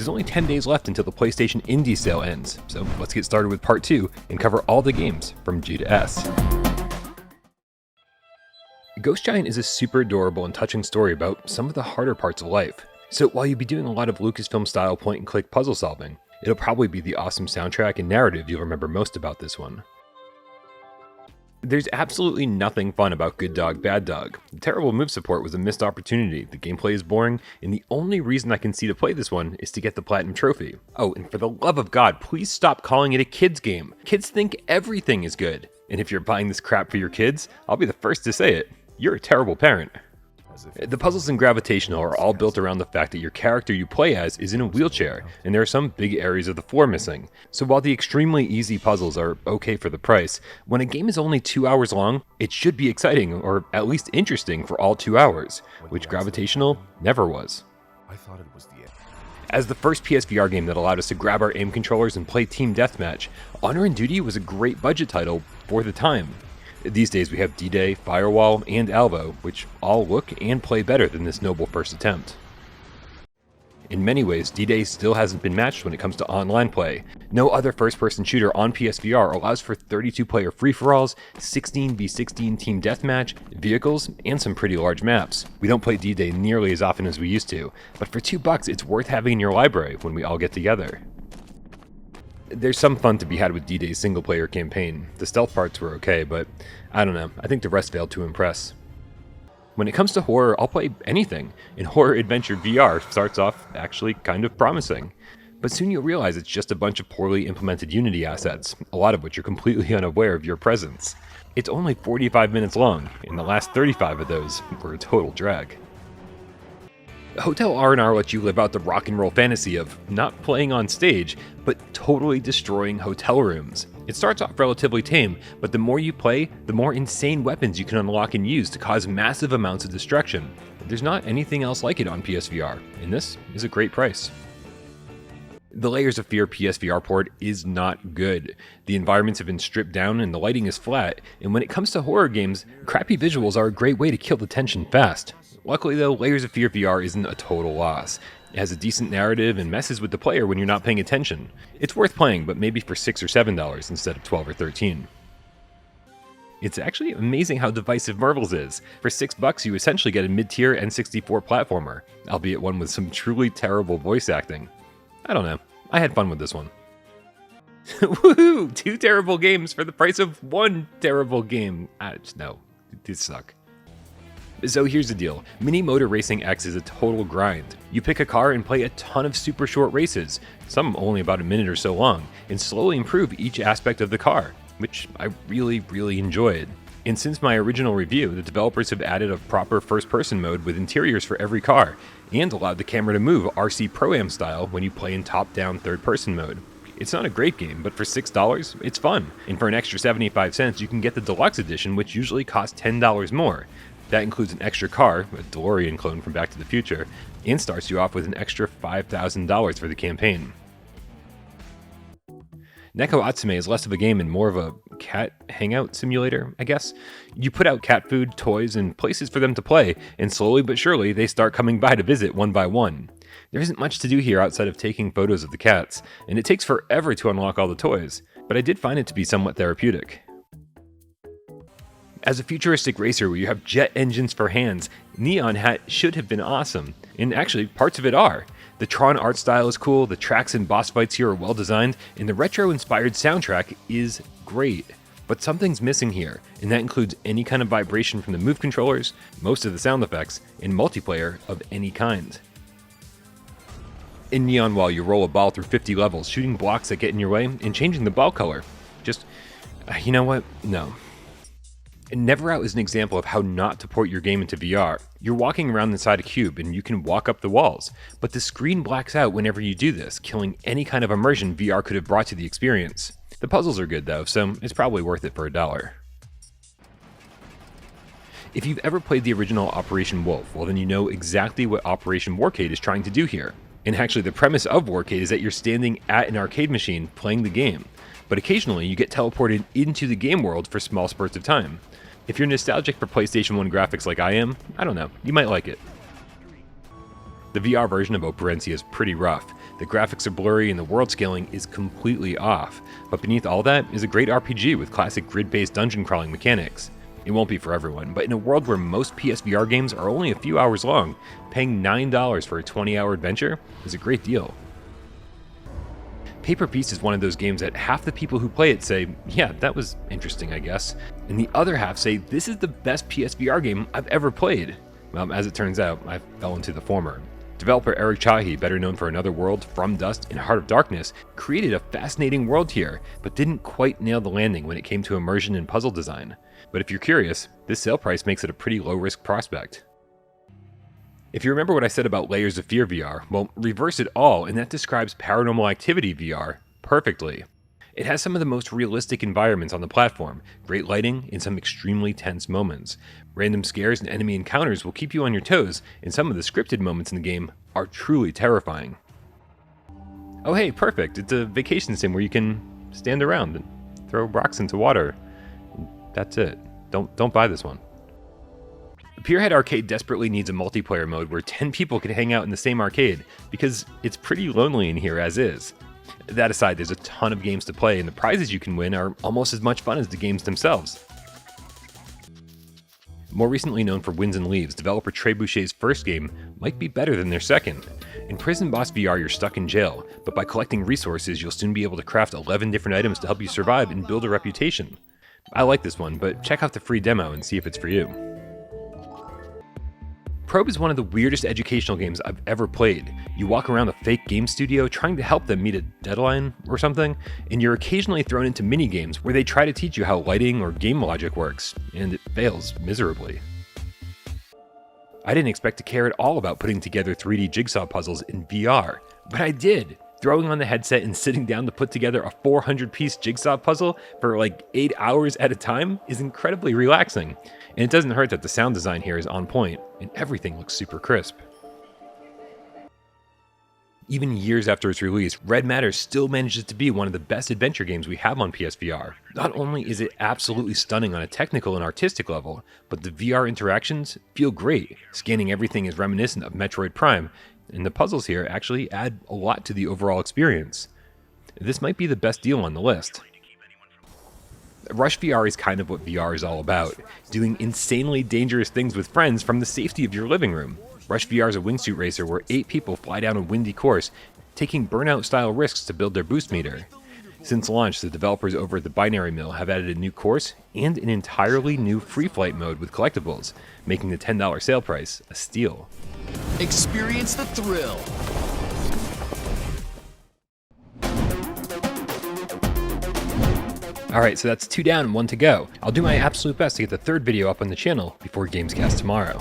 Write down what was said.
There's only 10 days left until the PlayStation Indie sale ends, so let's get started with part 2 and cover all the games from G to S. Ghost Giant is a super adorable and touching story about some of the harder parts of life. So while you'll be doing a lot of Lucasfilm style point and click puzzle solving, it'll probably be the awesome soundtrack and narrative you'll remember most about this one. There's absolutely nothing fun about Good Dog, Bad Dog. The terrible move support was a missed opportunity, the gameplay is boring, and the only reason I can see to play this one is to get the Platinum Trophy. Oh, and for the love of God, please stop calling it a kids game. Kids think everything is good. And if you're buying this crap for your kids, I'll be the first to say it. You're a terrible parent. The puzzles in Gravitational are all built around the fact that your character you play as is in a wheelchair, and there are some big areas of the floor missing. So while the extremely easy puzzles are okay for the price, when a game is only 2 hours long, it should be exciting, or at least interesting for all 2 hours, which Gravitational never was. As the first PSVR game that allowed us to grab our aim controllers and play Team Deathmatch, Honor and Duty was a great budget title for the time. These days we have D-Day, Firewall, and Alvo, which all look and play better than this noble first attempt. In many ways, D-Day still hasn't been matched when it comes to online play. No other first-person shooter on PSVR allows for 32-player free-for-alls, 16v16 team deathmatch, vehicles, and some pretty large maps. We don't play D-Day nearly as often as we used to, but for $2 it's worth having in your library when we all get together. There's some fun to be had with D-Day's single-player campaign. The stealth parts were okay, but I don't know, I think the rest failed to impress. When it comes to horror, I'll play anything, and Horror Adventure VR starts off actually kind of promising. But soon you'll realize it's just a bunch of poorly implemented Unity assets, a lot of which are completely unaware of your presence. It's only 45 minutes long, and the last 35 of those were a total drag. Hotel R&R lets you live out the rock and roll fantasy of not playing on stage, but totally destroying hotel rooms. It starts off relatively tame, but the more you play, the more insane weapons you can unlock and use to cause massive amounts of destruction. There's not anything else like it on PSVR, and this is a great price. The Layers of Fear PSVR port is not good. The environments have been stripped down and the lighting is flat, and when it comes to horror games, crappy visuals are a great way to kill the tension fast. Luckily though, Layers of Fear VR isn't a total loss. It has a decent narrative and messes with the player when you're not paying attention. It's worth playing, but maybe for $6 or $7 instead of $12 or $13. It's actually amazing how divisive Marvel's is. For $6 you essentially get a mid-tier N64 platformer, albeit one with some truly terrible voice acting. I don't know, I had fun with this one. Woohoo! 2 terrible games for the price of 1 terrible game. No, these suck. So here's the deal, Mini Motor Racing X is a total grind. You pick a car and play a ton of super short races, some only about a minute or so long, and slowly improve each aspect of the car, which I really enjoyed. And since my original review, the developers have added a proper first-person mode with interiors for every car, and allowed the camera to move RC Pro-Am style when you play in top-down third-person mode. It's not a great game, but for $6, it's fun, and for an extra 75 cents you can get the Deluxe Edition, which usually costs $10 more. That includes an extra car, a DeLorean clone from Back to the Future, and starts you off with an extra $5,000 for the campaign. Neko Atsume is less of a game and more of a cat hangout simulator, I guess. You put out cat food, toys, and places for them to play, and slowly but surely they start coming by to visit one by one. There isn't much to do here outside of taking photos of the cats, and it takes forever to unlock all the toys, but I did find it to be somewhat therapeutic. As a futuristic racer where you have jet engines for hands, Neon Hat should have been awesome, and actually parts of it are. The Tron art style is cool, the tracks and boss fights here are well designed, and the retro-inspired soundtrack is great. But something's missing here, and that includes any kind of vibration from the move controllers, most of the sound effects, and multiplayer of any kind. In Neon Wall, you roll a ball through 50 levels, shooting blocks that get in your way, and changing the ball color. Just, you know what? No. Never Out is an example of how not to port your game into VR. You're walking around inside a cube and you can walk up the walls, but the screen blacks out whenever you do this, killing any kind of immersion VR could have brought to the experience. The puzzles are good though, so it's probably worth it for $1. If you've ever played the original Operation Wolf, well then you know exactly what Operation Warcade is trying to do here. And actually the premise of Warcade is that you're standing at an arcade machine playing the game, but occasionally you get teleported into the game world for small spurts of time. If you're nostalgic for PlayStation 1 graphics like I am, I don't know, you might like it. The VR version of Berensia is pretty rough. The graphics are blurry and the world scaling is completely off, but beneath all that is a great RPG with classic grid-based dungeon crawling mechanics. It won't be for everyone, but in a world where most PSVR games are only a few hours long, paying $9 for a 20-hour adventure is a great deal. Paper Peace is one of those games that half the people who play it say, yeah, that was interesting, I guess, and the other half say, this is the best PSVR game I've ever played. Well, as it turns out, I fell into the former. Developer Eric Chahi, better known for Another World, From Dust, and Heart of Darkness, created a fascinating world here, but didn't quite nail the landing when it came to immersion and puzzle design. But if you're curious, this sale price makes it a pretty low-risk prospect. If you remember what I said about Layers of Fear VR, well, reverse it all, and that describes Paranormal Activity VR perfectly. It has some of the most realistic environments on the platform, great lighting, and some extremely tense moments. Random scares and enemy encounters will keep you on your toes, and some of the scripted moments in the game are truly terrifying. Oh hey, perfect, it's a vacation sim where you can stand around and throw rocks into water. That's it. Don't buy this one. Pierhead Arcade desperately needs a multiplayer mode where 10 people can hang out in the same arcade, because it's pretty lonely in here as is. That aside, there's a ton of games to play, and the prizes you can win are almost as much fun as the games themselves. More recently known for Winds and Leaves, developer Trebuchet's first game might be better than their second. In Prison Boss VR, you're stuck in jail, but by collecting resources, you'll soon be able to craft 11 different items to help you survive and build a reputation. I like this one, but check out the free demo and see if it's for you. Probe is one of the weirdest educational games I've ever played. You walk around a fake game studio trying to help them meet a deadline or something, and you're occasionally thrown into mini-games where they try to teach you how lighting or game logic works, and it fails miserably. I didn't expect to care at all about putting together 3D jigsaw puzzles in VR, but I did. Throwing on the headset and sitting down to put together a 400-piece jigsaw puzzle for like 8 hours at a time is incredibly relaxing. And it doesn't hurt that the sound design here is on point, and everything looks super crisp. Even years after its release, Red Matter still manages to be one of the best adventure games we have on PSVR. Not only is it absolutely stunning on a technical and artistic level, but the VR interactions feel great. Scanning everything is reminiscent of Metroid Prime, and the puzzles here actually add a lot to the overall experience. This might be the best deal on the list. Rush VR is kind of what VR is all about, doing insanely dangerous things with friends from the safety of your living room. Rush VR is a wingsuit racer where 8 people fly down a windy course, taking burnout-style risks to build their boost meter. Since launch, the developers over at the Binary Mill have added a new course and an entirely new free flight mode with collectibles, making the $10 sale price a steal. Experience the thrill. Alright, so that's 2 down and 1 to go. I'll do my absolute best to get the third video up on the channel before Gamescast tomorrow.